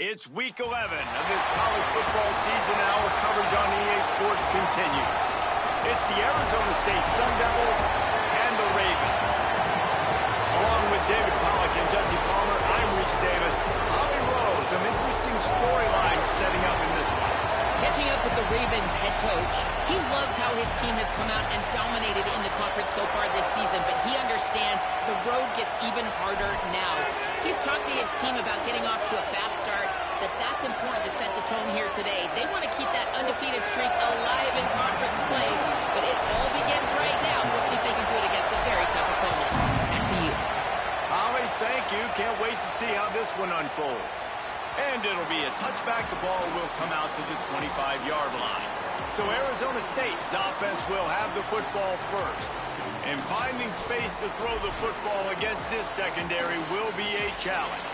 It's week 11 of this college football season, and our coverage on EA Sports continues. It's the Arizona State Sun Devils and the Ravens. Along with David Pollack and Jesse Palmer, I'm Reese Davis. Holly Rose, some interesting storylines setting up in this one. Catching up with the Ravens head coach, he loves how his team has come out and dominated in the conference so far this season, but he understands the road gets even harder now. He's talked to his team about getting off to a fast start, that's important to set the tone here today. They want to keep that undefeated streak alive in conference play, but it all begins right now. We'll see if they can do it against a very tough opponent. Back to you. Holly, thank you. Can't wait to see how this one unfolds. And it'll be a touchback. The ball will come out to the 25-yard line. So Arizona State's offense will have the football first. And finding space to throw the football against this secondary will be a challenge.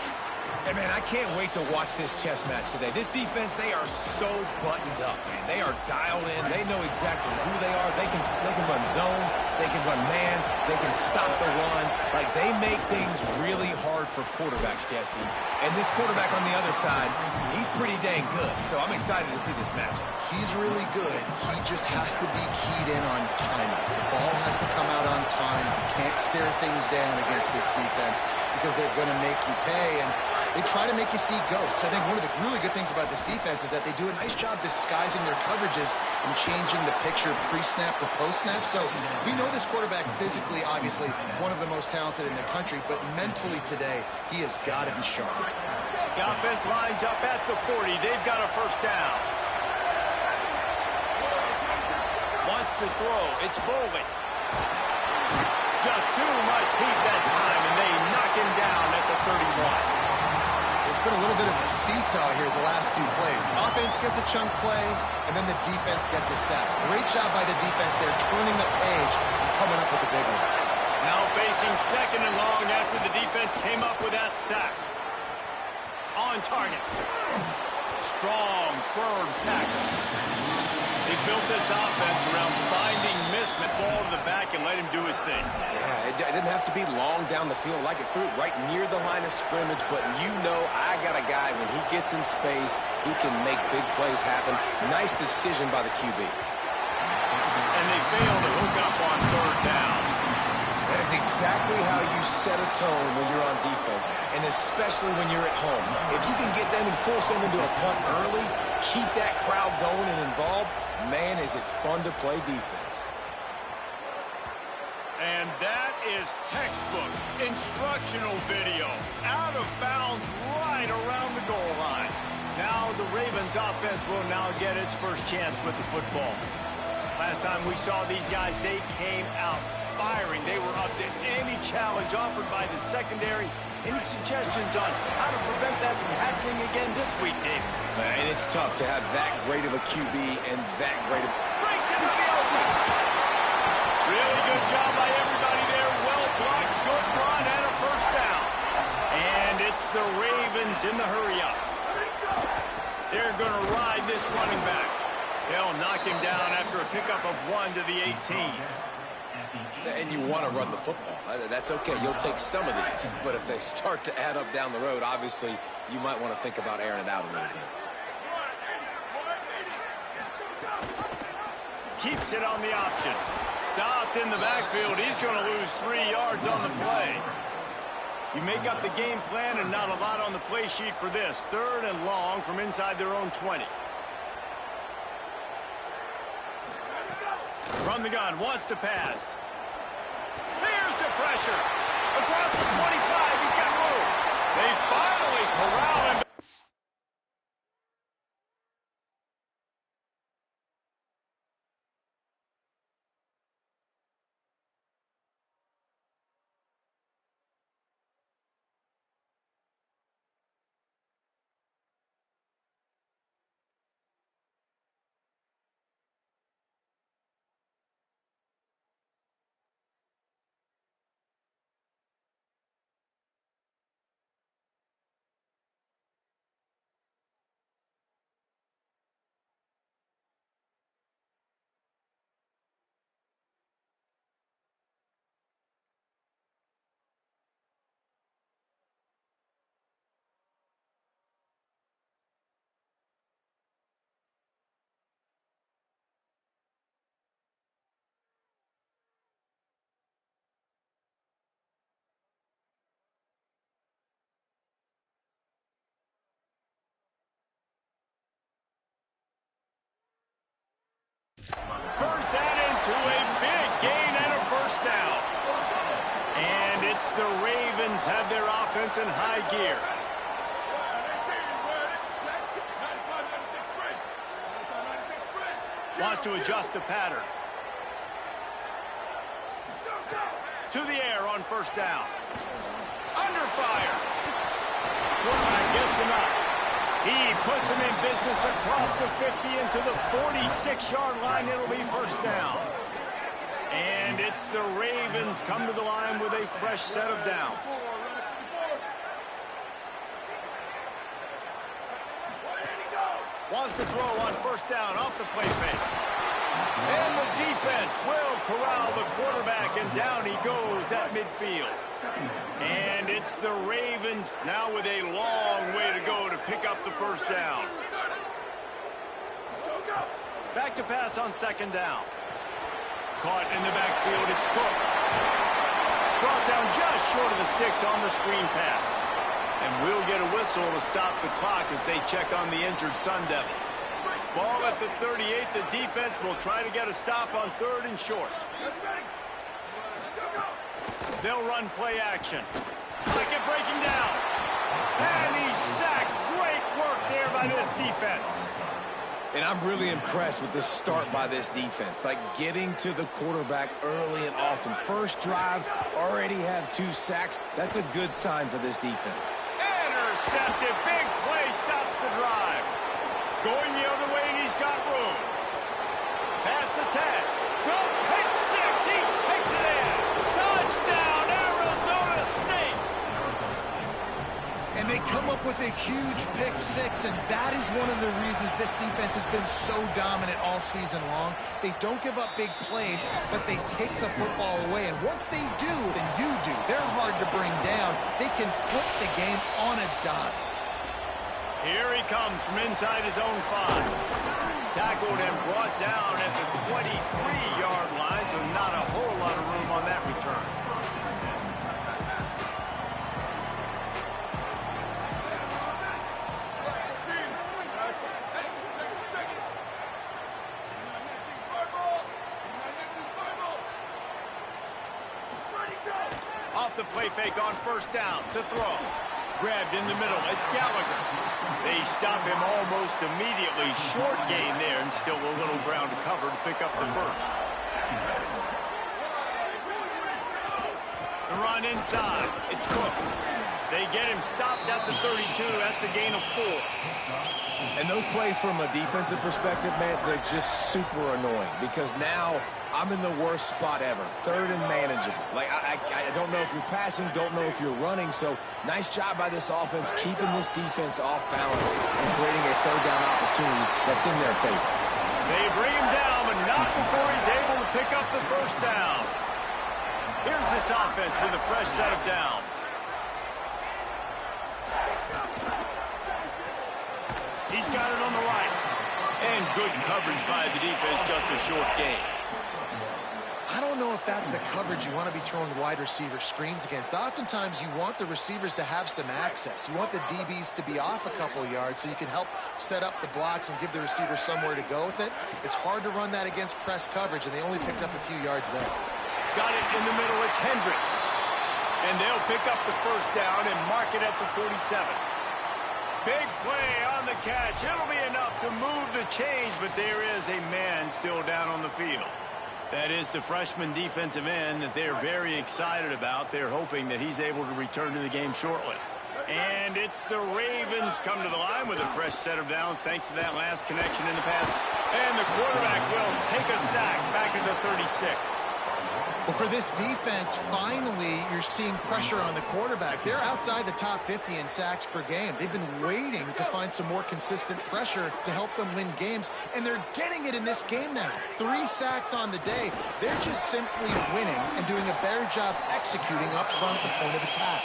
Hey, man, I can't wait to watch this chess match today. This defense, they are so buttoned up, man. They are dialed in. They know exactly who they are. They can run zone. They can run man. They can stop the run. Like, they make things really hard for quarterbacks, Jesse. And this quarterback on the other side, he's pretty dang good. So I'm excited to see this matchup. He's really good. He just has to be keyed in on timing. The ball has to come out on time. You can't stare things down against this defense because they're going to make you pay. And they try to make you see ghosts. I think one of the really good things about this defense is that they do a nice job disguising their coverages and changing the picture pre-snap to post-snap. So we know this quarterback physically, obviously, one of the most talented in the country, but mentally today, he has got to be sharp. The offense lines up at the 40. They've got a first down. Wants to throw. It's Bolden. Just too much heat that time, and they knock him down at the 31. It's been a little bit of a seesaw here the last two plays. Offense gets a chunk play, and then the defense gets a sack. Great job by the defense there, turning the page and coming up with the big one. Now facing second and long after the defense came up with that sack. On target. Strong, firm tackle. They built this offense around finding mismatch, ball to the back, and let him do his thing. Yeah, it didn't have to be long down the field. Like it threw it right near the line of scrimmage, but you know I got a guy, when he gets in space, he can make big plays happen. Nice decision by the QB. And they fail to hook up on third down. That is exactly how you set a tone when you're on defense, and especially when you're at home. If you can get them and force them into a punt early, keep that crowd going and involved, man, is it fun to play defense. And that is textbook instructional video. Out of bounds right around the goal line. Now the Ravens offense will now get its first chance with the football. Last time we saw these guys, they came out firing. They were up to any challenge offered by the secondary. Any suggestions on how to prevent that from happening again this week, Dave? Man, it's tough to have that great of a QB and that great of... Breaks into the open. Really good job by everybody there. Well blocked, good run, and a first down. And it's the Ravens in the hurry-up. They're going to ride this running back. They'll knock him down after a pickup of 1 to the 18. And you want to run the football. That's okay. You'll take some of these. But if they start to add up down the road, obviously, you might want to think about airing it out a little bit. Keeps it on the option. Stopped in the backfield. He's going to lose 3 yards on the play. You make up the game plan and not a lot on the play sheet for this. 3rd and long from inside their own 20. From the gun, wants to pass. Here's the pressure. Across the 25, he's got room. They finally corral him. Turns that into a big gain and a first down. And it's the Ravens have their offense in high gear. Wants to adjust the pattern. To the air on first down. Under fire. Quarterback gets enough. He puts him in business across the 50 into the 46-yard line. It'll be first down. And it's the Ravens come to the line with a fresh set of downs. Wants to throw on first down off the play fake. And the defense will corral the quarterback, and down he goes at midfield. And it's the Ravens now with a long way to go to pick up the first down. Back to pass on second down. Caught in the backfield, it's Cook. Brought down just short of the sticks on the screen pass. And we'll get a whistle to stop the clock as they check on the injured Sun Devil. Ball at the 38. The defense will try to get a stop on third and short. They'll run play action. Pickett breaking down. And he's sacked. Great work there by this defense. And I'm really impressed with this start by this defense. Like getting to the quarterback early and often. First drive, already have 2 sacks. That's a good sign for this defense. Intercepted. Big play stops the drive. Going the other way, and he's got room. Pass to Ted. Go pick 6. He takes it in. Touchdown, Arizona State. And they come up with a huge pick 6, and that is one of the reasons this defense has been so dominant all season long. They don't give up big plays, but they take the football away. And once they do, then you do. They're hard to bring down. They can flip the game on a dime. Here he comes from inside his own 5. Tackled and brought down at the 23-yard line, so not a whole lot of room on that return. Off the play fake on first down to throw. Grabbed in the middle. It's Gallagher. They stop him almost immediately. Short gain there, and still a little ground to cover to pick up the first. The run inside. It's Cook. They get him stopped at the 32. That's a gain of 4. And those plays from a defensive perspective, man, they're just super annoying because now I'm in the worst spot ever. Third and manageable. Like, I don't know if you're passing, don't know if you're running. So nice job by this offense keeping this defense off balance and creating a third down opportunity that's in their favor. They bring him down, but not before he's able to pick up the first down. Here's this offense with a fresh set of downs. He's got it on the right. And good coverage by the defense, just a short gain. I don't know if that's the coverage you want to be throwing wide receiver screens against. Oftentimes, you want the receivers to have some access. You want the DBs to be off a couple of yards so you can help set up the blocks and give the receiver somewhere to go with it. It's hard to run that against press coverage, and they only picked up a few yards there. Got it in the middle. It's Hendricks. And they'll pick up the first down and mark it at the 47. Big play on the catch. It'll be enough to move the chains, but there is a man still down on the field. That is the freshman defensive end that they're very excited about. They're hoping that he's able to return to the game shortly. And it's the Ravens come to the line with a fresh set of downs thanks to that last connection in the pass. And the quarterback will take a sack back at the 36. Well, for this defense, finally, you're seeing pressure on the quarterback. They're outside the top 50 in sacks per game. They've been waiting to find some more consistent pressure to help them win games, and they're getting it in this game now. 3 sacks on the day. They're just simply winning and doing a better job executing up front at the point of attack.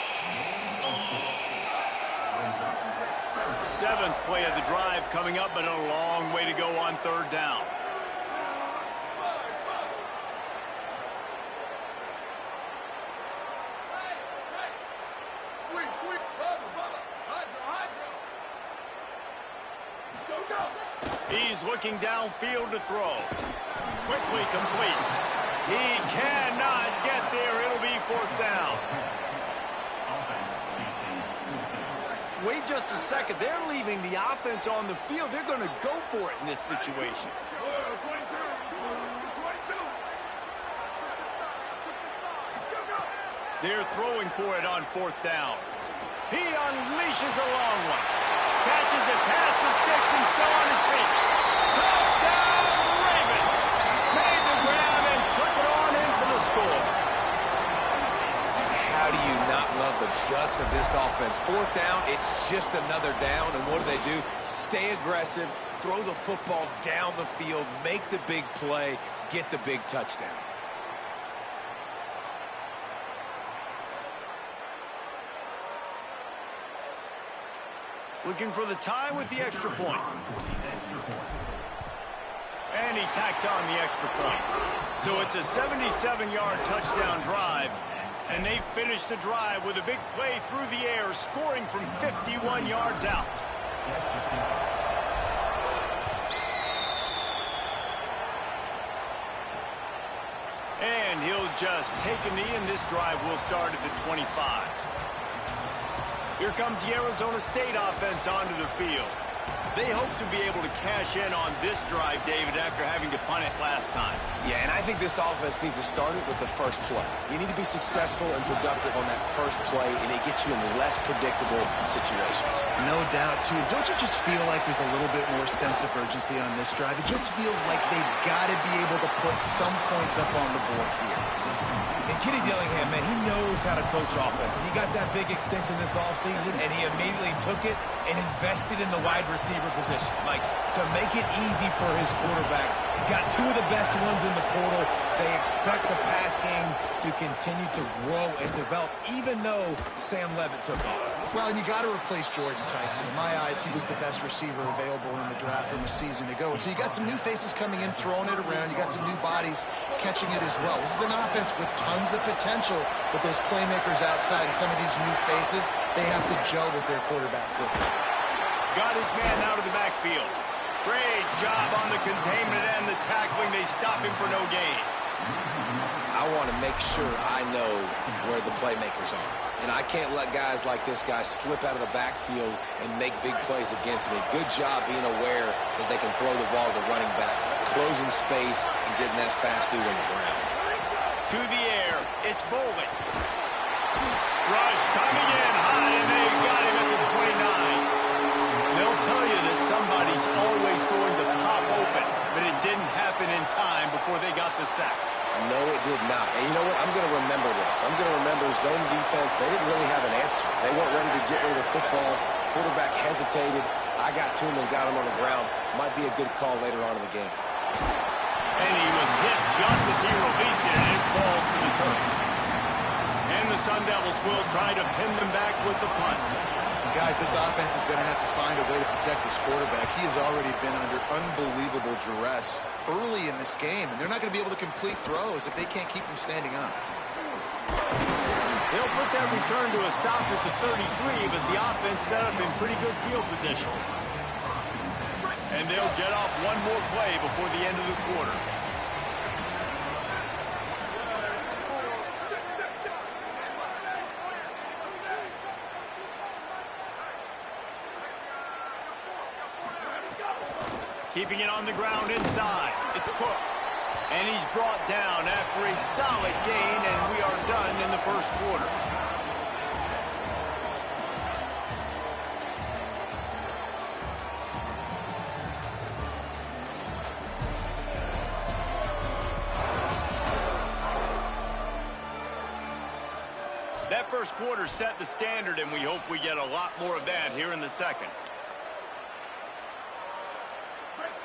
7th play of the drive coming up, but a long way to go on third down. He's looking downfield to throw. quickly complete. He cannot get there. It'll be fourth down. Wait just a second. They're leaving the offense on the field. They're going to go for it in this situation. They're throwing for it on fourth down. He unleashes a long one. Catches it past the sticks and still on his feet. Touchdown, Ravens! Made the grab and took it on in for the score. How do you not love the guts of this offense? Fourth down, it's just another down, and what do? Stay aggressive, throw the football down the field, make the big play, get the big touchdown. Looking for the tie with the extra point. And he tacks on the extra point. So it's a 77-yard touchdown drive. And they finish the drive with a big play through the air, scoring from 51 yards out. And he'll just take a knee, and this drive will start at the 25. Here comes the Arizona State offense onto the field. They hope to be able to cash in on this drive, David, after having to punt it last time. Yeah, and I think this offense needs to start it with the first play. You need to be successful and productive on that first play, and it gets you in less predictable situations. No doubt, too. Don't you just feel like there's a little bit more sense of urgency on this drive? It just feels like they've got to be able to put some points up on the board here. And Kenny Dillingham, man, he knows how to coach offense. And he got that big extension this offseason, and he immediately took it and invested in the wide receiver position. Like, to make it easy for his quarterbacks. Got two of the best ones in the portal. They expect the pass game to continue to grow and develop, even though Sam Levitt took off. Well, and you got to replace Jordan Tyson. In my eyes, he was the best receiver available in the draft from a season ago. And so you got some new faces coming in, throwing it around. You got some new bodies catching it as well. This is an offense with tons of potential, but those playmakers outside and some of these new faces, they have to gel with their quarterback quickly. Got his man out of the backfield. Great job on the containment and the tackling. They stop him for no gain. I want to make sure I know where the playmakers are. And I can't let guys like this guy slip out of the backfield and make big plays against me. Good job being aware that they can throw the ball to the running back, closing space, and getting that fast dude on the ground. To the air, it's Bowling. Rush coming in high, and they've got him at the 29. They'll tell you that somebody's always going to pop open, but it didn't happen in time before they got the sack. No, it did not. And you know what? I'm going to remember this. I'm going to remember zone defense. They didn't really have an answer. They weren't ready to get rid of the football. Quarterback hesitated. I got to him and got him on the ground. Might be a good call later on in the game. And he was hit just as he released it, and it falls to the turf. And the Sun Devils will try to pin them back with the punt. Guys, this offense is going to have to find a way to protect this quarterback. He has already been under unbelievable duress early in this game, and they're not going to be able to complete throws if they can't keep him standing up. They'll put that return to a stop at the 33, but the offense set up in pretty good field position. And they'll get off one more play before the end of the quarter. Keeping it on the ground inside. It's Cook. And he's brought down after a solid gain, and we are done in the first quarter. That first quarter set the standard, and we hope we get a lot more of that here in the second.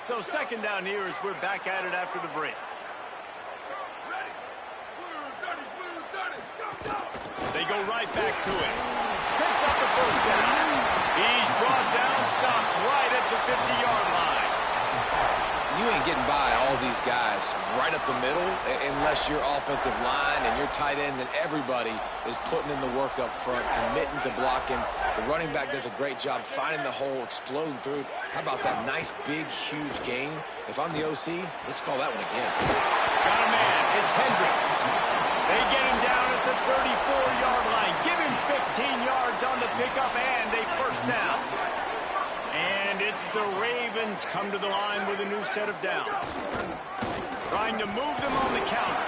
So second down here as we're back at it after the break. They go right back to it. Picks up the first down. He's brought down, stopped right at the 50-yard line. You ain't getting by all these guys pass right up the middle unless your offensive line and your tight ends and everybody is putting in the work up front, committing to blocking. The running back does a great job finding the hole, exploding through. How about that nice, big, huge gain? If I'm the OC, let's call that one again. Got a man. It's Hendricks. They get him down at the 34-yard line. Give him 15 yards on the pickup and a first down. And it's the Ravens come to the line with a new set of downs. Trying to move them on the counter.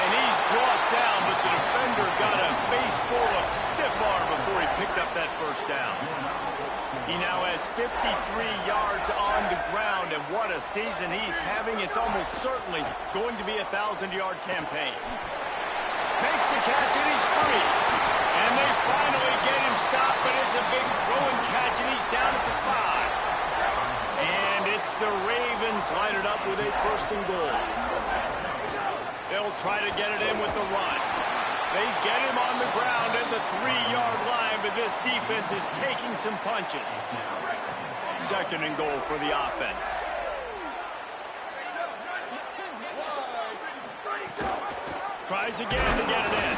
And he's brought down, but the defender got a face full of stiff arm before he picked up that first down. He now has 53 yards on the ground, and what a season he's having. It's almost certainly going to be a 1,000-yard campaign. Makes the catch, and he's free. And they finally get him stopped, but it's a big throwing catch, and he's down at the 5. And it's the Ravens lining up with a first and goal. They'll try to get it in with the run. They get him on the ground at the 3-yard line, but this defense is taking some punches. Second and goal for the offense. Tries again to get it in.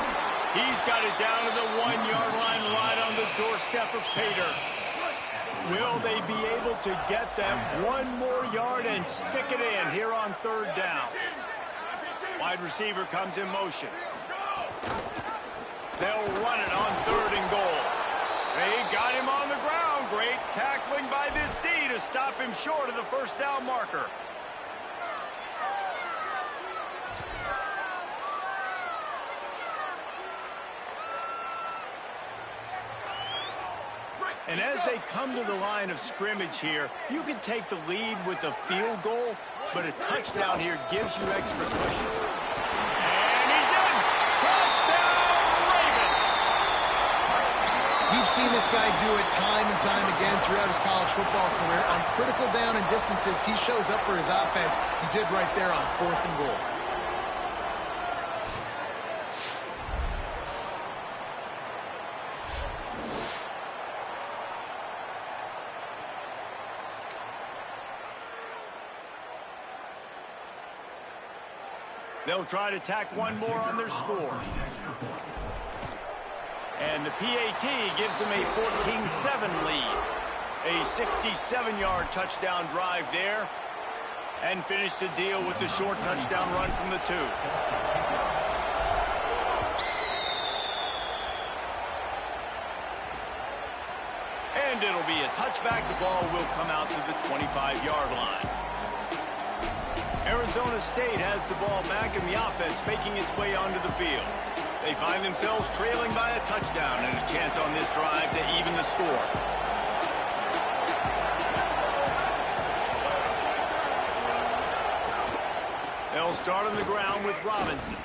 He's got it down to the 1-yard line right on the doorstep of Pater. Will they be able to get that one more yard and stick it in here on third down? Wide receiver comes in motion. They'll run it on third and goal. They got him on the ground. Great tackling by this D to stop him short of the first down marker. And as they come to the line of scrimmage here, you can take the lead with a field goal, but a touchdown here gives you extra cushion. And he's in! Touchdown, Ravens! We've seen this guy do it time and time again throughout his college football career. On critical down and distances, he shows up for his offense. He did right there on fourth and goal. They'll try to tack one more on their score. And the PAT gives them a 14-7 lead. A 67-yard touchdown drive there. And finish the deal with the short touchdown run from the 2. And it'll be a touchback. The ball will come out to the 25-yard line. Arizona State has the ball back in the offense, making its way onto the field. They find themselves trailing by a touchdown and a chance on this drive to even the score. They'll start on the ground with Robinson.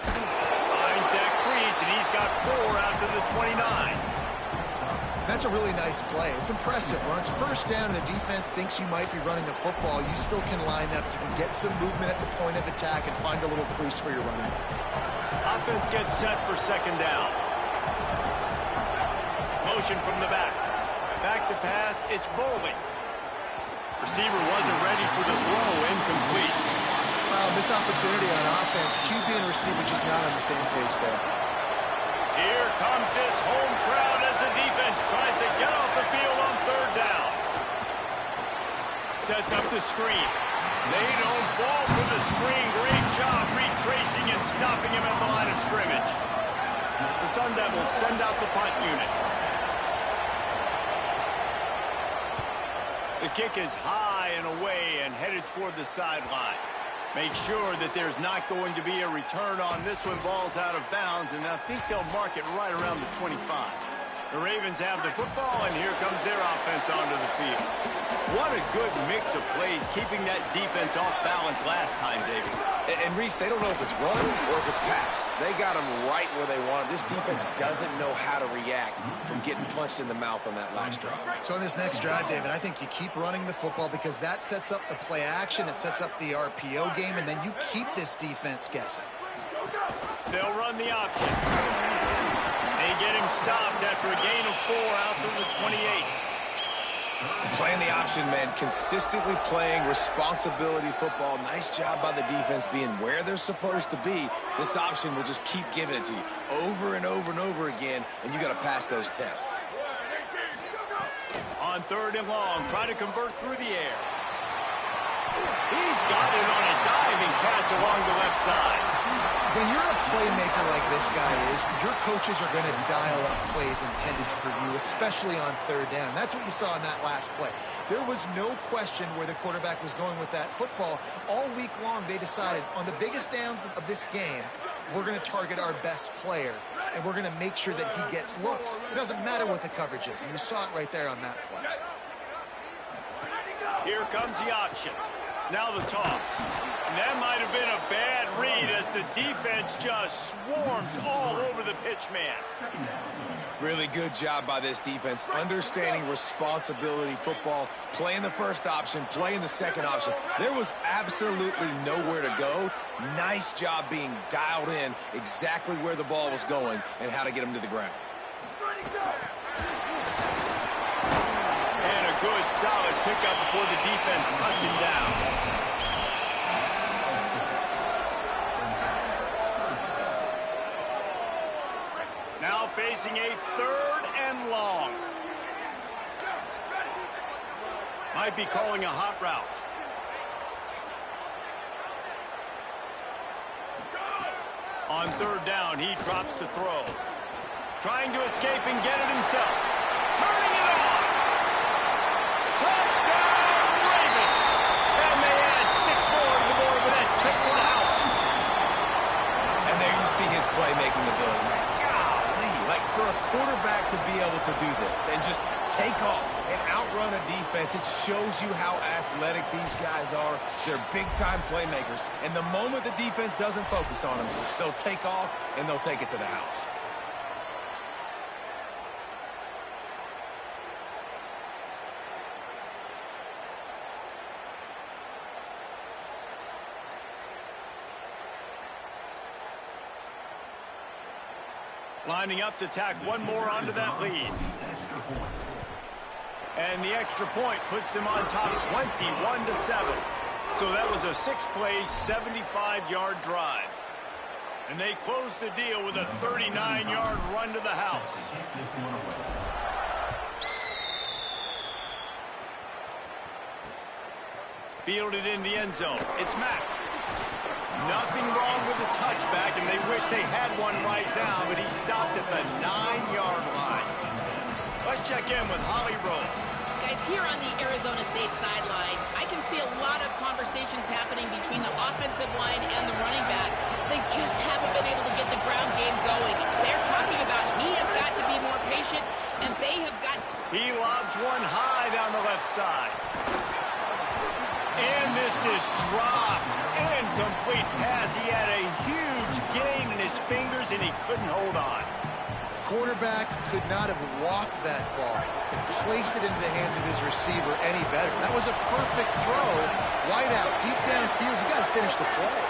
Finds that crease, and he's got 4 out to the 29. That's a really nice play. It's impressive. When it's first down and the defense thinks you might be running the football, you still can line up. You can get some movement at the point of attack and find a little crease for your running. Offense gets set for second down. Motion from the back. Back to pass. It's Bowling. Receiver wasn't ready for the throw. Incomplete. Missed opportunity on offense. QB and receiver just not on the same page there. Here comes this home crowd as the defense tries to get off the field on third down. Sets up the screen. They don't fall for the screen. Great job retracing and stopping him at the line of scrimmage. The Sun Devils send out the punt unit. The kick is high and away and headed toward the sideline. Make sure that there's not going to be a return on this one. Ball's out of bounds, and I think they'll mark it right around the 25. The Ravens have the football, and here comes their offense onto the field. What a good mix of plays, keeping that defense off balance last time, David. And Reese, they don't know if it's run or if it's pass. They got them right where they want it. This defense doesn't know how to react from getting punched in the mouth on that last drive. So on this next drive, David, I think you keep running the football because that sets up the play action, it sets up the RPO game, and then you keep this defense guessing. They'll run the option. They get him stopped after a gain of 4 out to the 28. Playing the option, man, consistently playing responsibility football. Nice job by the defense being where they're supposed to be. This option will just keep giving it to you over and over and over again, and you got to pass those tests. On 3rd and long, try to convert through the air. He's got it on a diving catch along the left side. When you're a playmaker like this guy is, your coaches are going to dial up plays intended for you, especially on 3rd down. That's what you saw in that last play. There was no question where the quarterback was going with that football. All week long, they decided on the biggest downs of this game, we're going to target our best player, and we're going to make sure that he gets looks. It doesn't matter what the coverage is, and you saw it right there on that play. Here comes the option. Now the toss. And that might have been a bad read as the defense just swarms all over the pitch man. Really good job by this defense, understanding responsibility football, playing the first option, playing the second option. There was absolutely nowhere to go. Nice job being dialed in exactly where the ball was going and how to get him to the ground. And a good, solid pickup before the defense cuts him down. Now facing a 3rd and long. Might be calling a hot route. On 3rd down, he drops to throw. Trying to escape and get it himself. Turning it on. Touchdown, Ravens! And they add 6 more to the board with that trip to the house. And there you see his playmaking ability. Like, for a quarterback to be able to do this and just take off and outrun a defense, it shows you how athletic these guys are. They're big-time playmakers. And the moment the defense doesn't focus on them, they'll take off and they'll take it to the house. Lining up to tack one more onto that lead. And the extra point puts them on top 21-7. So that was a 6-play, 75-yard drive. And they close the deal with a 39-yard run to the house. Fielded in the end zone. It's Mack. Nothing wrong with the touchback, and they wish they had one right now, but he stopped at the 9-yard line. Let's check in with Holly Rowe. Guys, here on the Arizona State sideline, I can see a lot of conversations happening between the offensive line and the running back. They just haven't been able to get the ground game going. They're talking about he has got to be more patient, and they have got... He lobs one high down the left side. And this is dropped. Incomplete pass. He had a huge gain in his fingers, and he couldn't hold on. Quarterback could not have walked that ball and placed it into the hands of his receiver any better. That was a perfect throw. Wide out, deep downfield. You got to finish the play.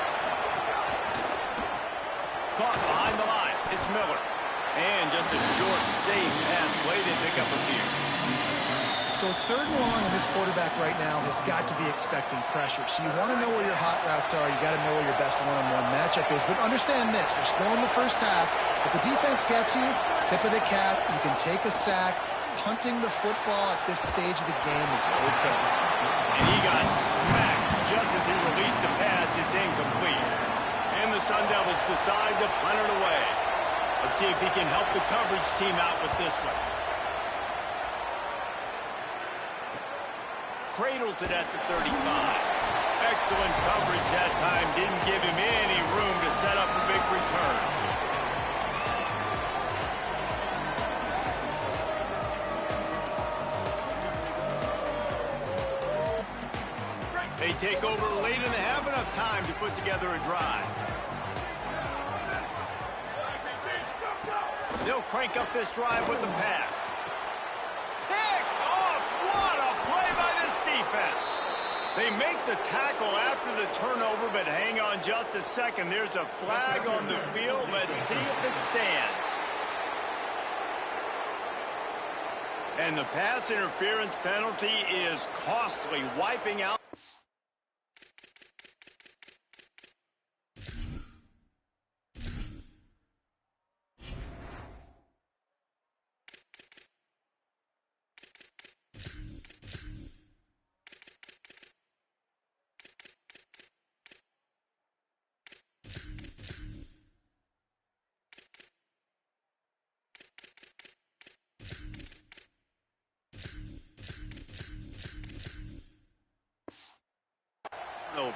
Caught behind the line. It's Miller. And just a short, safe pass play to pick up a few. So it's 3rd and long, and this quarterback right now has got to be expecting pressure. So you want to know where your hot routes are. You got to know where your best one-on-one matchup is. But understand this, we're still in the first half. If the defense gets you, tip of the cap, you can take a sack. Punting the football at this stage of the game is okay. And he got smacked just as he released the pass. It's incomplete. And the Sun Devils decide to punt it away. Let's see if he can help the coverage team out with this one. Cradles it at the 35. Excellent coverage that time. Didn't give him any room to set up a big return. They take over late and they have enough time to put together a drive. They'll crank up this drive with the pass. Defense. They make the tackle after the turnover, but hang on just a second. There's a flag on the field. Let's see if it stands. And the pass interference penalty is costly, wiping out. Over.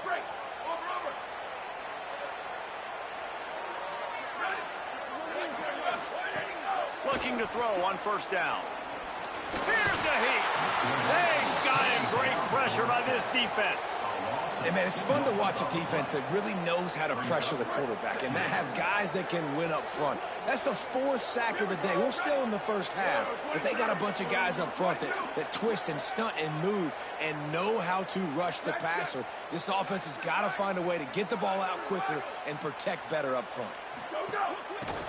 Break. Over. Ready. Looking to throw on first down. Here's a heat. They got him. Great pressure by this defense. Hey, man, it's fun to watch a defense that really knows how to pressure the quarterback and that have guys that can win up front. That's the 4th sack of the day. We're still in the first half, but they got a bunch of guys up front that twist and stunt and move and know how to rush the passer. This offense has got to find a way to get the ball out quicker and protect better up front. Go.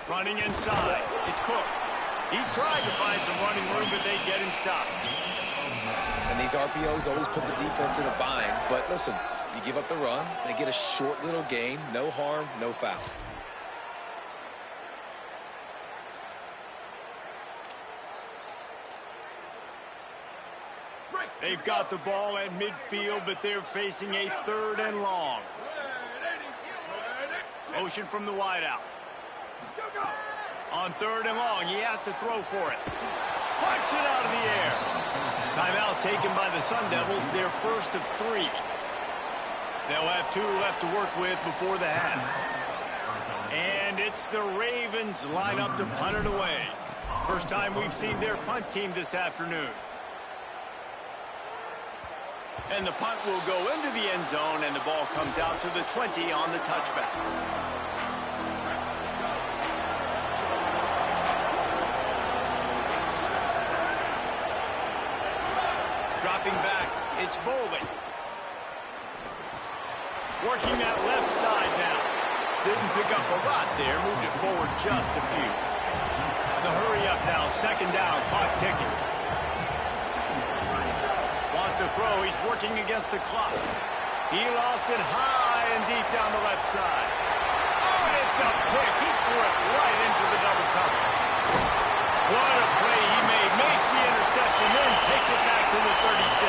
Running inside. It's Cook. He tried to find some running room, but they get him stopped. And these RPOs always put the defense in a bind, but listen, you give up the run, they get a short little gain, no harm, no foul. They've got the ball at midfield, but they're facing a 3rd and long. Motion from the wideout. Go. On 3rd and long, he has to throw for it. Punch it out of the air. Timeout taken by the Sun Devils, their first of 3. They'll have 2 left to work with before the half. And it's the Ravens line up to punt it away. First time we've seen their punt team this afternoon. And the punt will go into the end zone, and the ball comes out to the 20 on the touchback. Dropping back, it's Bowling. Working that left side now. Didn't pick up a lot there, moved it forward just a few. The hurry up now, 2nd down, clock ticking. Wants to throw, he's working against the clock. He lost it high and deep down the left side. Oh, and it's a pick. He threw it right into the double coverage. What a play he made. Makes the interception, then takes it back to the 36.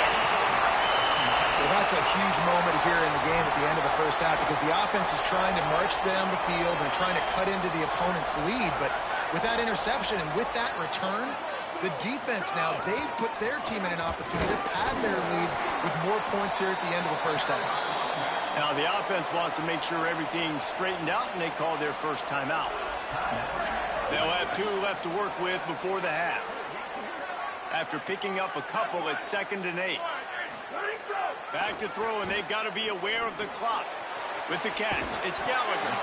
Well, that's a huge moment here in the game at the end of the first half because the offense is trying to march down the field and trying to cut into the opponent's lead. But with that interception and with that return, the defense now, they've put their team in an opportunity to pad their lead with more points here at the end of the first half. Now, the offense wants to make sure everything's straightened out, and they call their first timeout. They'll have 2 left to work with before the half. After picking up a couple, it's 2nd and 8. Back to throw, and they've got to be aware of the clock. With the catch, it's Gallagher.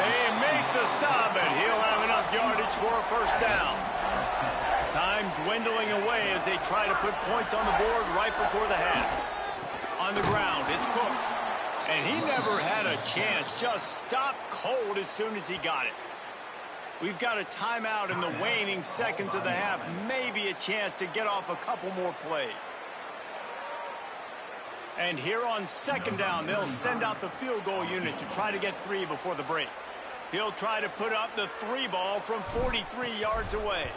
They make the stop, and he'll have enough yardage for a first down. Time dwindling away as they try to put points on the board right before the half. On the ground, it's Cook. And he never had a chance, just stopped cold as soon as he got it. We've got a timeout in the waning seconds of the half, maybe a chance to get off a couple more plays. And here on 2nd down, they'll send out the field goal unit to try to get 3 before the break. He'll try to put up the 3 ball from 43 yards away.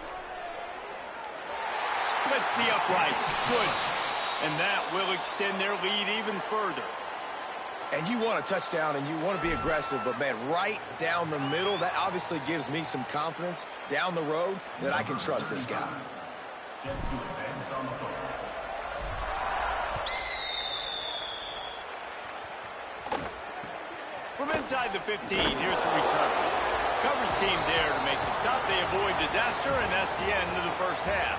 Splits the uprights. Good. And that will extend their lead even further. And you want a touchdown and you want to be aggressive, but, man, right down the middle, that obviously gives me some confidence down the road that I can trust this guy. From inside the 15, here's the return. Coverage team there to make the stop. They avoid disaster, and that's the end of the first half.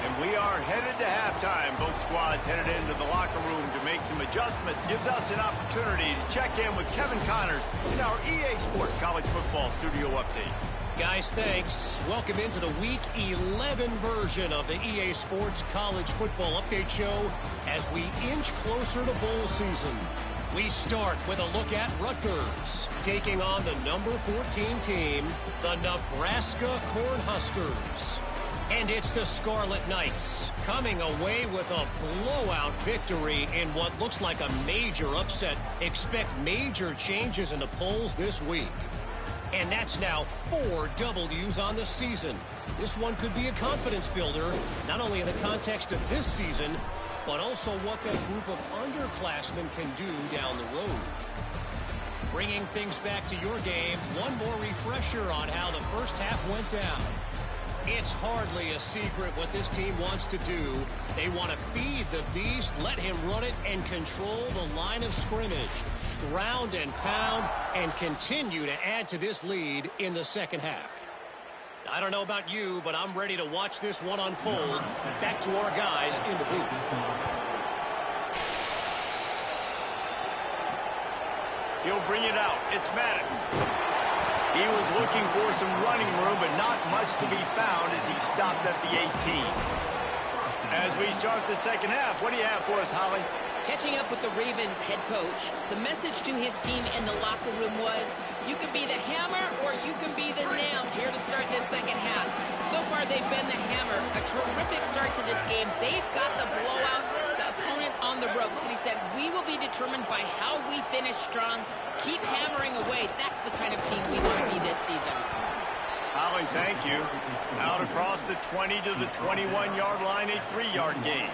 And we are headed to halftime. Both squads headed into the locker room to make some adjustments. Gives us an opportunity to check in with Kevin Connors in our EA Sports College Football Studio Update. Guys, thanks. Welcome into the Week 11 version of the EA Sports College Football Update Show as we inch closer to bowl season. We start with a look at Rutgers, taking on the number 14 team, the Nebraska Cornhuskers. And it's the Scarlet Knights coming away with a blowout victory in what looks like a major upset. Expect major changes in the polls this week. And that's now 4 W's on the season. This one could be a confidence builder, not only in the context of this season, but also what that group of underclassmen can do down the road. Bringing things back to your game, one more refresher on how the first half went down. It's hardly a secret what this team wants to do. They want to feed the beast, let him run it, and control the line of scrimmage. Ground and pound, and continue to add to this lead in the second half. I don't know about you, but I'm ready to watch this one unfold. Back to our guys in the booth. He'll bring it out. It's Maddox. He was looking for some running room, but not much to be found as he stopped at the 18. As we start the second half, what do you have for us, Holly? Catching up with the Ravens head coach, the message to his team in the locker room was, you can be the hammer or you can be the nail here to start this second half. So far, they've been the hammer. A terrific start to this game. They've got the blowout, the opponent on the ropes. But he said, we will be determined by how we finish strong. Keep hammering away. That's the kind of team we want to be this season. Holly, thank you. Out across the 20 to the 21-yard line, a 3-yard gain.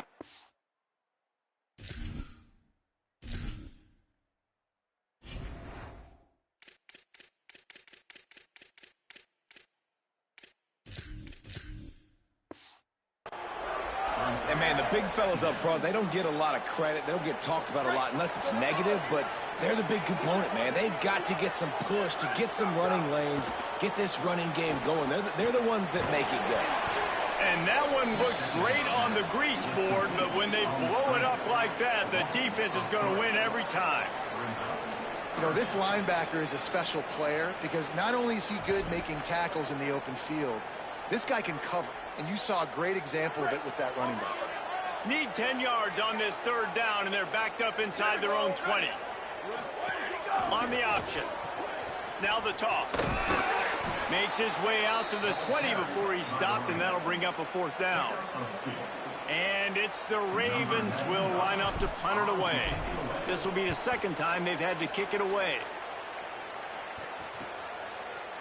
And, man, the big fellas up front, they don't get a lot of credit. They don't get talked about a lot unless it's negative, but they're the big component, man. They've got to get some push, to get some running lanes, get this running game going. They're the ones that make it go. And that one looked great on the grease board, but when they blow it up like that, the defense is going to win every time. You know, this linebacker is a special player because not only is he good making tackles in the open field, this guy can cover. And you saw a great example of it with that running back. Need 10 yards on this third down, and they're backed up inside their own 20. On the option. Now the toss. Makes his way out to the 20 before he stopped, and that'll bring up a 4th down. And it's the Ravens will line up to punt it away. This will be the second time they've had to kick it away.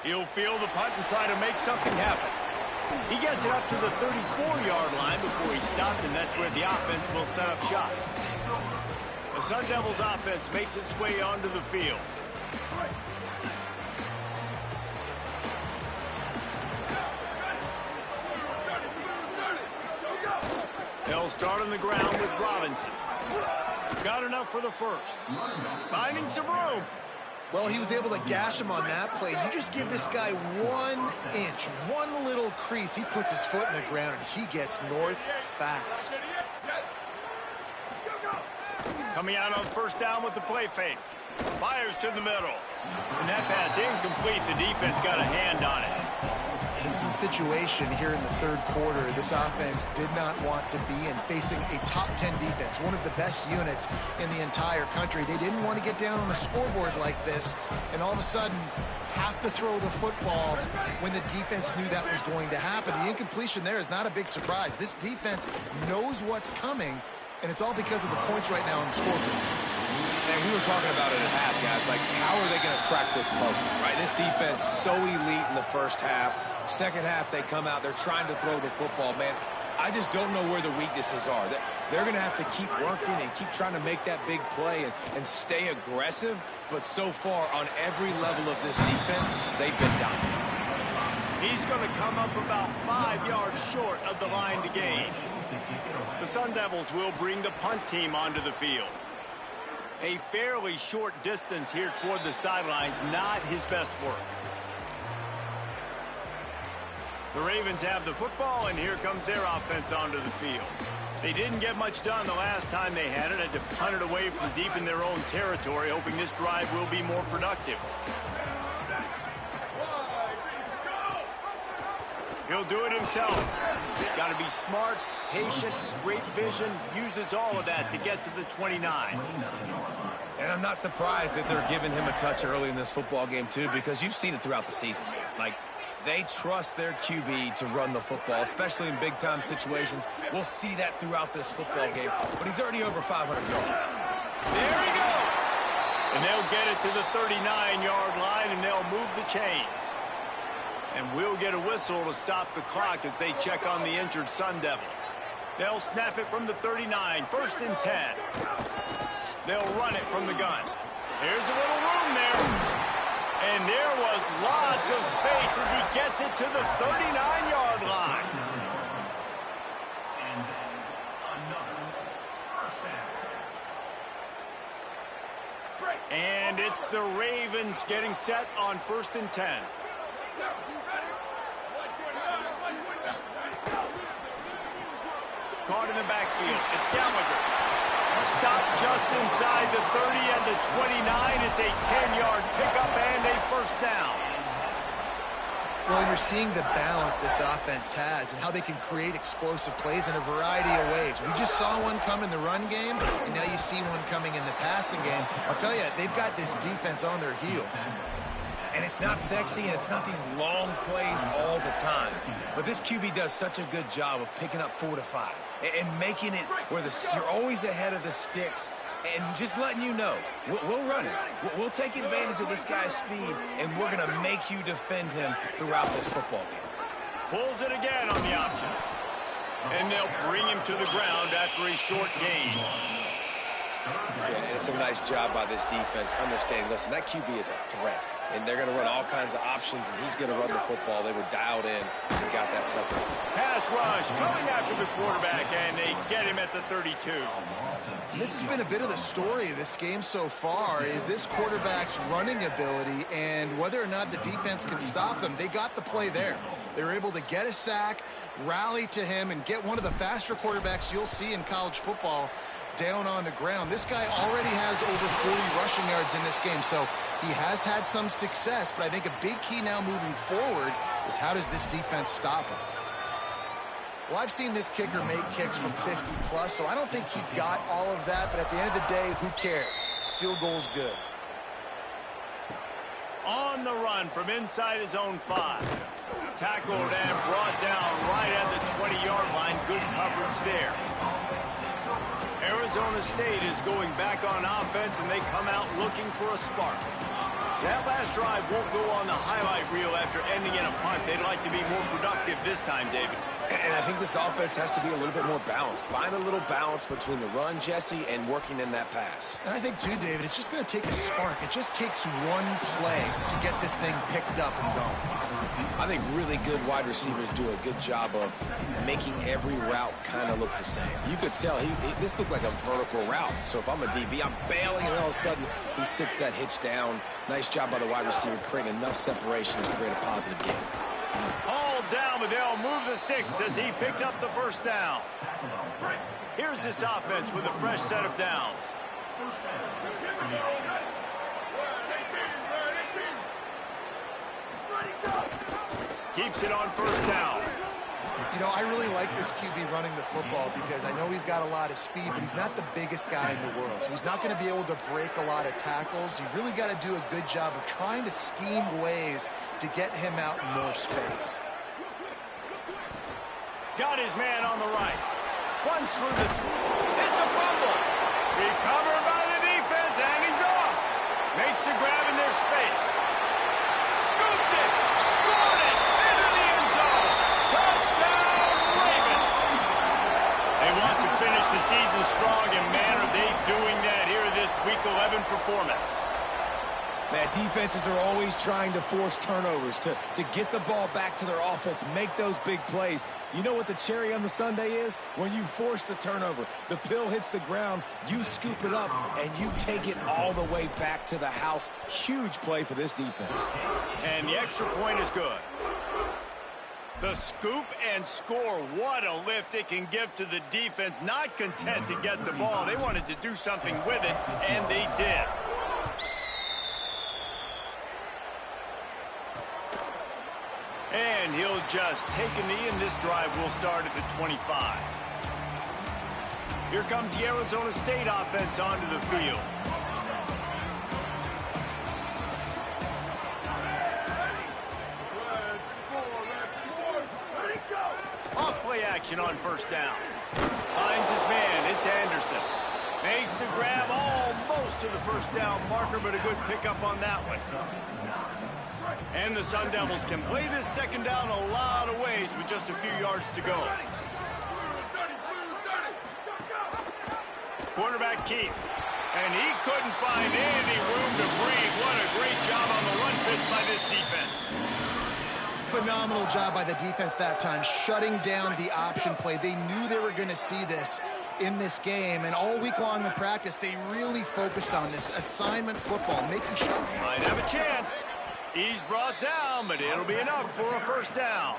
He'll field the punt and try to make something happen. He gets it up to the 34-yard line before he stopped, and that's where the offense will set up shop. The Sun Devils offense makes its way onto the field. They'll start on the ground with Robinson. Got enough for the first. Finding some room. Well, he was able to gash him on that play. You just give this guy 1 inch, one little crease. He puts his foot in the ground, and he gets north fast. Coming out on first down with the play fake. Fires to the middle. And that pass incomplete. The defense got a hand on it. This is a situation here in the third quarter this offense did not want to be in, facing a top 10 defense, one of the best units in the entire country. They didn't want to get down on the scoreboard like this and all of a sudden have to throw the football when the defense knew that was going to happen. The incompletion there is not a big surprise. This defense knows what's coming, and it's all because of the points right now on the scoreboard. And we were talking about it at half, guys. Like, how are they going to crack this puzzle, right? This defense so elite in the first half. Second half, they come out. They're trying to throw the football, man. I just don't know where the weaknesses are. They're going to have to keep working and keep trying to make that big play and stay aggressive. But so far, on every level of this defense, they've been dominant. He's going to come up about 5 yards short of the line to gain. The Sun Devils will bring the punt team onto the field. A fairly short distance here toward the sidelines, not his best work. The Ravens have the football, and here comes their offense onto the field. They didn't get much done the last time they had it, had to punt it away from deep in their own territory, hoping this drive will be more productive. He'll do it himself. Got to be smart, patient, great vision, uses all of that to get to the 29. And I'm not surprised that they're giving him a touch early in this football game, too, because you've seen it throughout the season. Like, they trust their QB to run the football, especially in big-time situations. We'll see that throughout this football game, but he's already over 500 yards. There he goes! And they'll get it to the 39-yard line, and they'll move the chains. And we'll get a whistle to stop the clock as they check on the injured Sun Devil. They'll snap it from the 39, 1st and 10. They'll run it from the gun. Here's a little room there. And there was lots of space as he gets it to the 39-yard line. And it's the Ravens getting set on 1st and 10. Caught in the backfield. It's Gallagher. Stopped just inside the 30 and the 29. It's a 10-yard pickup and a 1st down. Well, you're seeing the balance this offense has and how they can create explosive plays in a variety of ways. We just saw one come in the run game, and now you see one coming in the passing game. I'll tell you, they've got this defense on their heels. And it's not sexy, and it's not these long plays all the time. But this QB does such a good job of picking up 4 to 5 and making it where you're always ahead of the sticks and just letting you know, we'll run it. We'll take advantage of this guy's speed, and we're going to make you defend him throughout this football game. Pulls it again on the option. And they'll bring him to the ground after a short gain. Yeah, and it's a nice job by this defense understanding, listen, that QB is a threat. And they're going to run all kinds of options, and he's going to run the football. They were dialed in and got that sucker. Pass rush coming after the quarterback, and they get him at the 32. This has been a bit of the story of this game so far, is this quarterback's running ability and whether or not the defense can stop them. They got the play there. They were able to get a sack, rally to him, and get one of the faster quarterbacks you'll see in college football down on the ground. This guy already has over 40 rushing yards in this game, so he has had some success, but I think a big key now moving forward is how does this defense stop him? Well, I've seen this kicker make kicks from 50 plus, so I don't think he got all of that, but at the end of the day, who cares? Field goal's good. On the run from inside his own 5. Tackled and brought down right at the 20-yard line. Good coverage there. Arizona State is going back on offense, and they come out looking for a spark. That last drive won't go on the highlight reel after ending in a punt. They'd like to be more productive this time, David. And I think this offense has to be a little bit more balanced. Find a little balance between the run, Jesse, and working in that pass. And I think, too, David, it's just going to take a spark. It just takes one play to get this thing picked up and going. I think really good wide receivers do a good job of making every route kind of look the same. You could tell this looked like a vertical route. So if I'm a DB, I'm bailing, and all of a sudden he sits that hitch down. Nice job by the wide receiver, creating enough separation to create a positive game. All down, but they'll move the sticks as he picks up the 1st down. Here's this offense with a fresh set of downs. Keeps it on 1st down. You know, I really like this QB running the football because I know he's got a lot of speed, but he's not the biggest guy in the world. So he's not going to be able to break a lot of tackles. You really got to do a good job of trying to scheme ways to get him out in more space. Got his man on the right. Runs through the... It's a fumble. Recovered by the defense, and he's off. Makes the grab in their space. Scooped it. Scored it. Into the end zone. Touchdown, Ravens. They want to finish the season strong, and man, are they doing that here in this Week 11 performance. Man, defenses are always trying to force turnovers to get the ball back to their offense, make those big plays. You know what the cherry on the sundae is? When you force the turnover, the pill hits the ground, you scoop it up, and you take it all the way back to the house. Huge play for this defense. And the extra point is good. The scoop and score, what a lift it can give to the defense. Not content to get the ball. They wanted to do something with it, and they did. And And he'll just take a knee, and this drive will start at the 25. Here comes the Arizona State offense onto the field. Off-play action on first down. Finds his man. It's Anderson. Makes the grab almost to the first down marker, but a good pickup on that one. And the Sun Devils can play this second down a lot of ways with just a few yards to go. Quarterback Keith. And he couldn't find any room to breathe. What a great job on the run pitch by this defense. Phenomenal job by the defense that time, shutting down the option play. They knew they were going to see this in this game, and all week long in practice, they really focused on this assignment football, making sure. Might have a chance. He's brought down, but it'll be enough for a first down.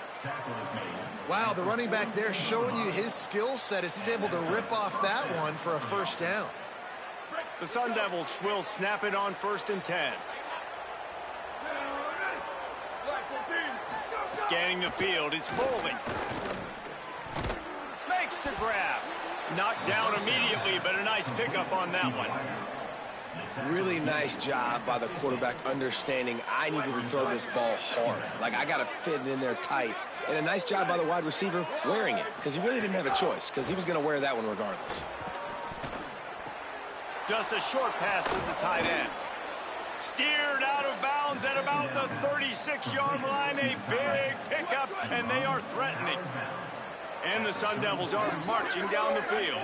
Wow, the running back there showing you his skill set as he's able to rip off that one for a first down. The Sun Devils will snap it on 1st and 10. Scanning the field, it's Bowling. Makes the grab. Knocked down immediately, but a nice pickup on that one. Really nice job by the quarterback understanding I needed to throw this ball hard. Like, I got to fit it in there tight. And a nice job by the wide receiver wearing it, because he really didn't have a choice, because he was going to wear that one regardless. Just a short pass to the tight end. Steered out of bounds at about the 36-yard line. A big pickup, and they are threatening. And the Sun Devils are marching down the field.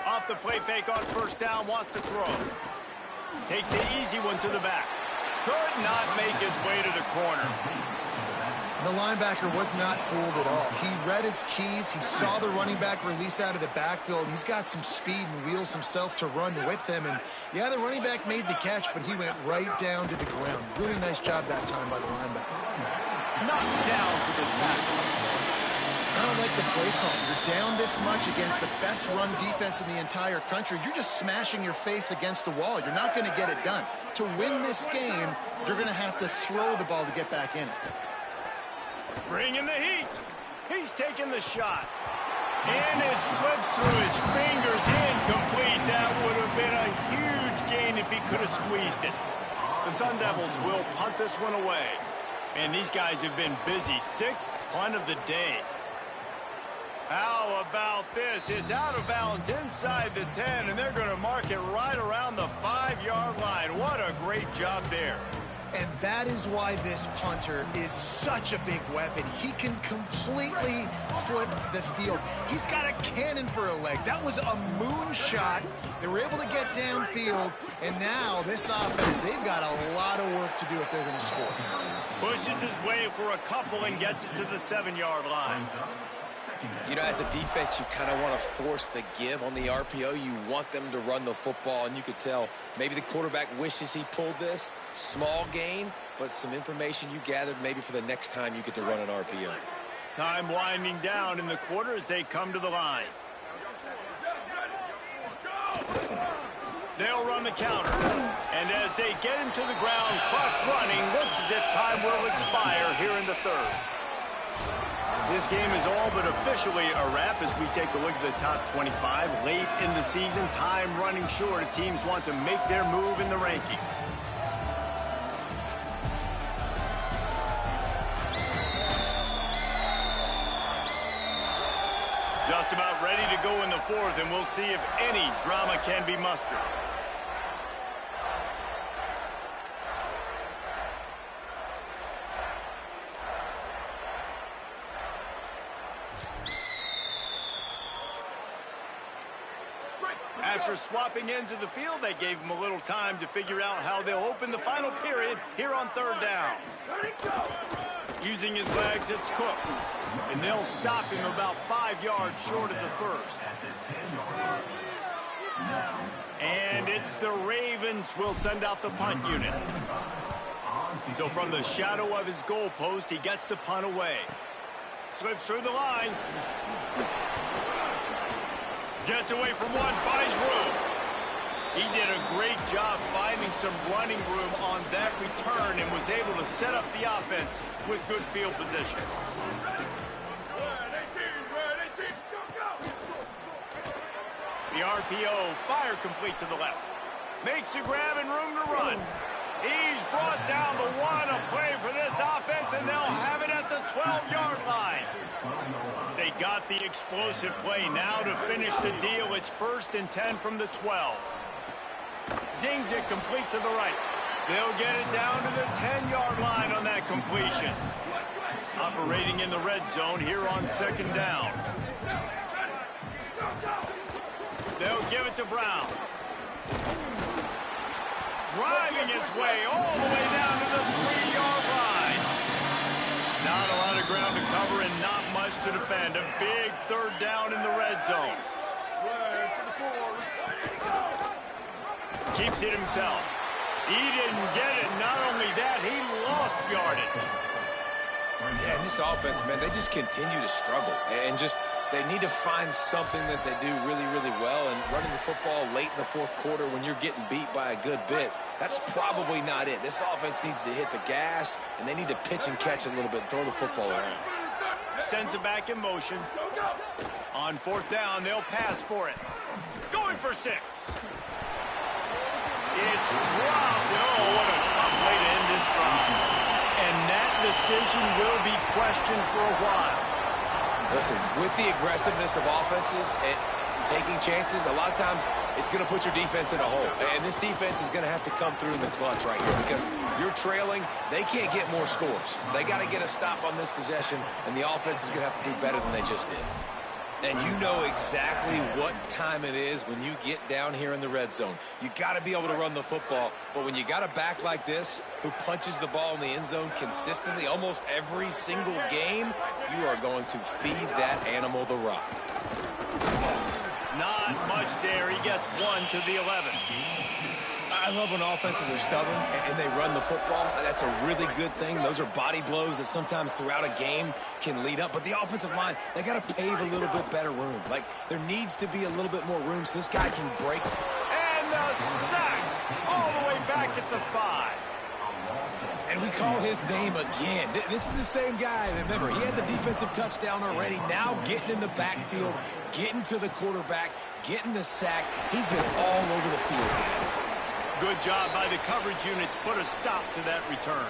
Off the play fake on first down, wants to throw. Takes the easy one to the back. Could not make his way to the corner. The linebacker was not fooled at all. He read his keys. He saw the running back release out of the backfield. He's got some speed and wheels himself to run with them. And, yeah, the running back made the catch, but he went right down to the ground. Really nice job that time by the linebacker. Knocked down for the tackle. I don't like the play call. You're down this much against the best run defense in the entire country. You're just smashing your face against the wall. You're not going to get it done. To win this game, you're going to have to throw the ball to get back in it. Bringing the heat. He's taking the shot. And it slips through his fingers, incomplete. That would have been a huge gain if he could have squeezed it. The Sun Devils will punt this one away. And these guys have been busy. 6th punt of the day. How about this? It's out of bounds inside the 10, and they're going to mark it right around the 5-yard line. What a great job there. And that is why this punter is such a big weapon. He can completely flip the field. He's got a cannon for a leg. That was a moonshot. They were able to get downfield, and now this offense, they've got a lot of work to do if they're going to score. Pushes his way for a couple and gets it to the 7-yard line. You know, as a defense, you kind of want to force the give on the RPO. You want them to run the football, and you could tell maybe the quarterback wishes he pulled this. Small gain, but some information you gathered maybe for the next time you get to run an RPO. Time winding down in the quarter as they come to the line. They'll run the counter. And as they get him to the ground, clock running, looks as if time will expire here in the 3rd. This game is all but officially a wrap as we take a look at the top 25. Late in the season, time running short. Teams want to make their move in the rankings. Just about ready to go in the 4th, and we'll see if any drama can be mustered. After swapping ends of the field, they gave him a little time to figure out how they'll open the final period here on 3rd down. Using his legs, it's Cook. And they'll stop him about 5 yards short of the 1st. And it's the Ravens will send out the punt unit. So from the shadow of his goalpost, he gets the punt away. Slips through the line. Gets away from one, finds room. He did a great job finding some running room on that return and was able to set up the offense with good field position. The RPO, fire complete to the left. Makes a grab and room to run. He's brought down the one, a play for this offense, and they'll have it at the 12-yard line. They got the explosive play. Now to finish the deal, it's 1st and 10 from the 12. Zings it complete to the right. They'll get it down to the 10-yard line on that completion. Operating in the red zone here on 2nd down. They'll give it to Brown. Driving his way all the way down to the 3-yard line. Not a lot of ground to cover and not much to defend. A big 3rd down in the red zone. Keeps it himself. He didn't get it. Not only that, he lost yardage. Yeah, and this offense, man, they just continue to struggle. And they need to find something that they do really, really well. And running the football late in the 4th quarter when you're getting beat by a good bit, that's probably not it. This offense needs to hit the gas, and they need to pitch and catch a little bit, throw the football around. Sends it back in motion. On 4th down, they'll pass for it. Going for 6. It's dropped. Oh, what a tough way to end this drive. And that decision will be questioned for a while. Listen, with the aggressiveness of offenses and taking chances, a lot of times it's going to put your defense in a hole. And this defense is going to have to come through in the clutch right here because you're trailing. They can't get more scores. They got to get a stop on this possession, and the offense is going to have to do better than they just did. And you know exactly what time it is when you get down here in the red zone. You got to be able to run the football. But when you got a back like this who punches the ball in the end zone consistently almost every single game, you are going to feed that animal the rock. Not much there. He gets 1 to the 11. I love when offenses are stubborn and they run the football. That's a really good thing. Those are body blows that sometimes throughout a game can lead up. But the offensive line, they got to pave a little bit better room. Like, there needs to be a little bit more room so this guy can break. And the sack all the way back at the 5. And we call his name again. This is the same guy. Remember, he had the defensive touchdown already. Now getting in the backfield, getting to the quarterback, getting the sack. He's been all over the field today. Good job by the coverage unit to put a stop to that return.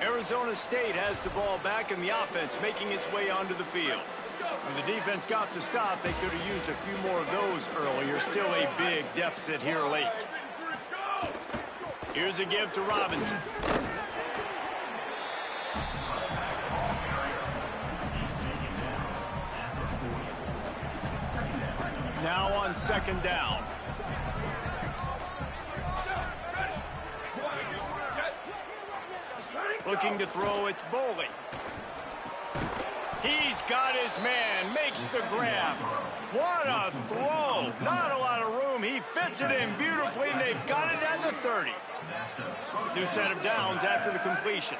Arizona State has the ball back in the offense, making its way onto the field. When the defense got the stop, they could have used a few more of those earlier. Still a big deficit here late. Here's a give to Robinson. Now on 2nd down. Looking to throw, it's Boley. He's got his man, makes the grab. What a throw. Not a lot of room. He fits it in beautifully, and they've got it at the 30. New set of downs after the completion.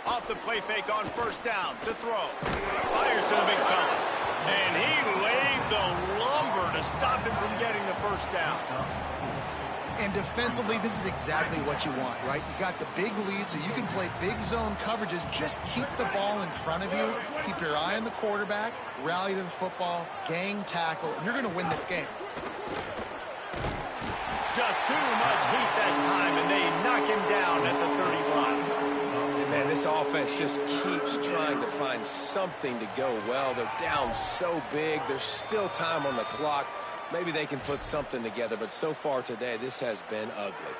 Off the play fake on 1st down to throw. Fires to the big fella. And he laid the lumber to stop him from getting the 1st down. And defensively, this is exactly what you want, right? You got the big lead, so you can play big zone coverages. Just keep the ball in front of you. Keep your eye on the quarterback. Rally to the football. Gang tackle. And you're going to win this game. Just too much heat that time, and they knock him down at the 31. And man, this offense just keeps trying to find something to go well. They're down so big. There's still time on the clock. Maybe they can put something together, but so far today, this has been ugly.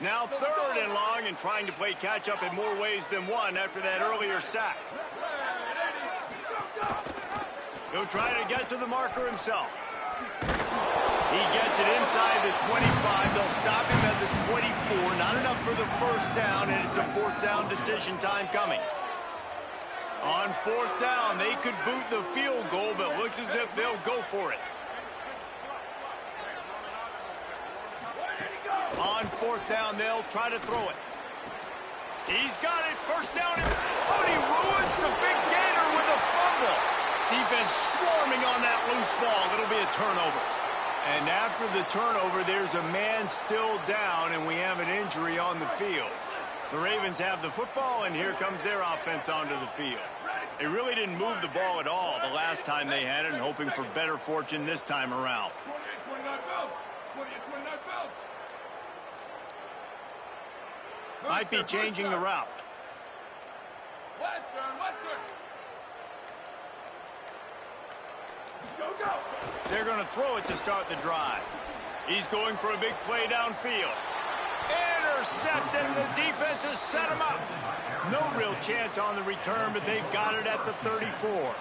Now 3rd and long and trying to play catch-up in more ways than one after that earlier sack. He'll try to get to the marker himself. He gets it inside the 25. They'll stop him at the 24. Not enough for the 1st down, and it's a 4th down decision time coming. On 4th down, they could boot the field goal, but looks as if they'll go for it. On 4th down, they'll try to throw it. He's got it. 1st down. Oh, he ruins the big gainer with a fumble. Defense swarming on that loose ball. It'll be a turnover. And after the turnover, there's a man still down, and we have an injury on the field. The Ravens have the football, and here comes their offense onto the field. They really didn't move the ball at all the last time they had it, and hoping for better fortune this time around. 28-29 belts. 28-29 belts. Might be changing the route. Western. Go. They're going to throw it to start the drive. He's going for a big play downfield. Intercepted. The defense has set him up. No real chance on the return, but they've got it at the 34.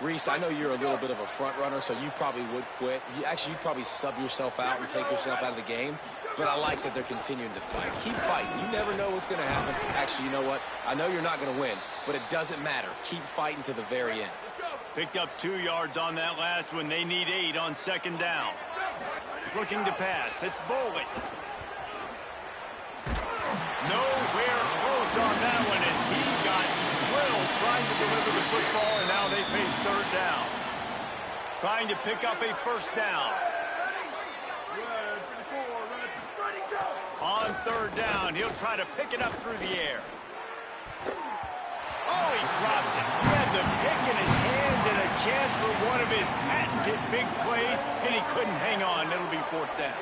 Reese, I know you're a little bit of a front runner, so you probably would quit. You'd probably sub yourself out and take yourself out of the game. But I like that they're continuing to fight. Keep fighting. You never know what's going to happen. Actually, you know what? I know you're not going to win, but it doesn't matter. Keep fighting to the very end. Picked up 2 yards on that last one. They need 8 on second down. Looking to pass. It's Boley. Nowhere close on that one as he got drilled trying to deliver the football, and now they face third down. Trying to pick up a first down. On third down, he'll try to pick it up through the air. Oh, he dropped it. He had the pick in his hands and a chance for one of his patented big plays, and he couldn't hang on. It'll be fourth down.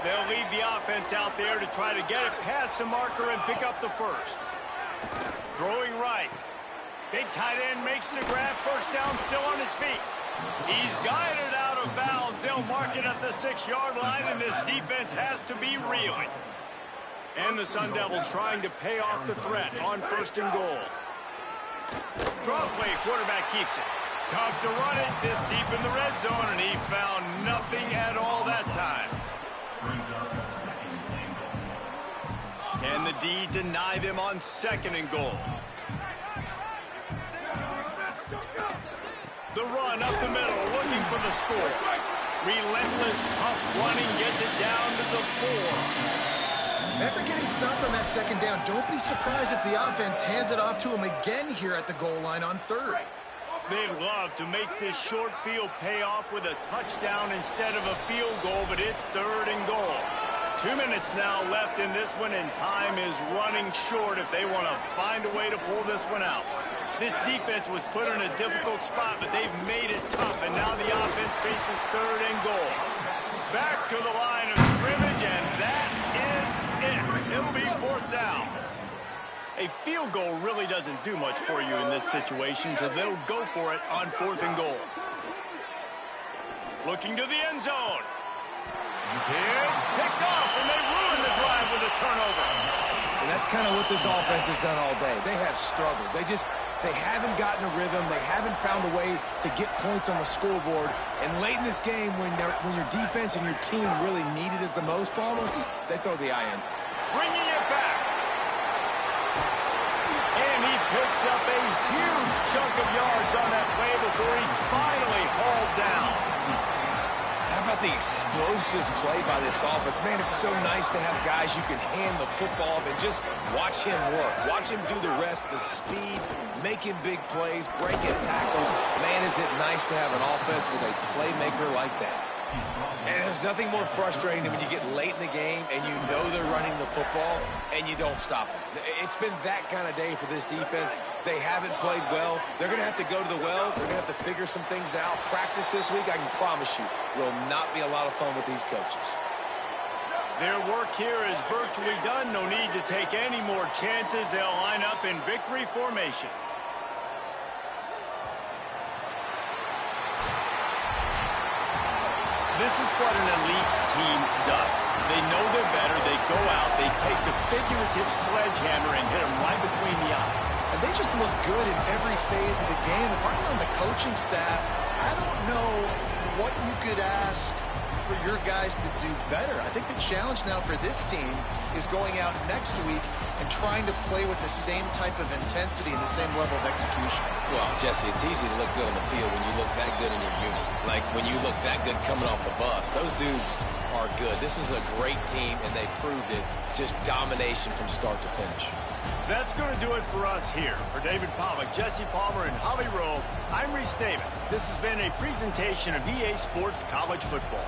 They'll lead the offense out there to try to get it past the marker and pick up the first. Throwing right. Big tight end makes the grab. First down, still on his feet. He's guided out of bounds. They'll mark it at the 6-yard line, and this defense has to be reeling. And the Sun Devils trying to pay off the threat on first and goal. Draw play, quarterback keeps it. Tough to run it this deep in the red zone, and he found nothing at all that time. Can the D deny them on second and goal? The run up the middle, looking for the score. Relentless, tough running gets it down to the 4. After getting stopped on that second down, don't be surprised if the offense hands it off to him again here at the goal line on third. They'd love to make this short field pay off with a touchdown instead of a field goal, but it's third and goal. 2 minutes now left in this one, and time is running short if they want to find a way to pull this one out. This defense was put in a difficult spot, but they've made it tough, and now the offense faces third and goal. Back to the line of scrimmage, and that is it. It'll be fourth down. A field goal really doesn't do much for you in this situation, so they'll go for it on fourth and goal. Looking to the end zone. It's picked off, and they ruin the drive with a turnover. And that's kind of what this offense has done all day. They have struggled. They haven't gotten a rhythm. They haven't found a way to get points on the scoreboard. And late in this game, when your defense and your team really needed it the most, Palmer, they throw the INT. Bringing it back. And he picks up a huge chunk of yards on that play before he's finally hauled down. How about the explosive play by this offense? Man, it's so nice to have guys you can hand the football off and just watch him work. Watch him do the rest, the speed, making big plays, breaking tackles. Man, is it nice to have an offense with a playmaker like that. And there's nothing more frustrating than when you get late in the game and you know they're running the football and you don't stop them. It's been that kind of day for this defense. They haven't played well. They're going to have to go to the well. They're going to have to figure some things out. Practice this week, I can promise you, will not be a lot of fun with these coaches. Their work here is virtually done. No need to take any more chances. They'll line up in victory formation. This is what an elite team does. They know they're better. They go out. They take the figurative sledgehammer and hit them right between the eyes. And they just look good in every phase of the game. If I'm on the coaching staff, I don't know what you could ask for your guys to do better. I think the challenge now for this team is going out next week and trying to play with the same type of intensity and the same level of execution. Well, Jesse, it's easy to look good on the field when you look that good in your unit. Like when you look that good coming off the bus. Those dudes are good. This is a great team, and they proved it just domination from start to finish. That's going to do it for us here. For David Pollack, Jesse Palmer, and Javi Rowe, I'm Reese Davis. This has been a presentation of EA Sports College Football.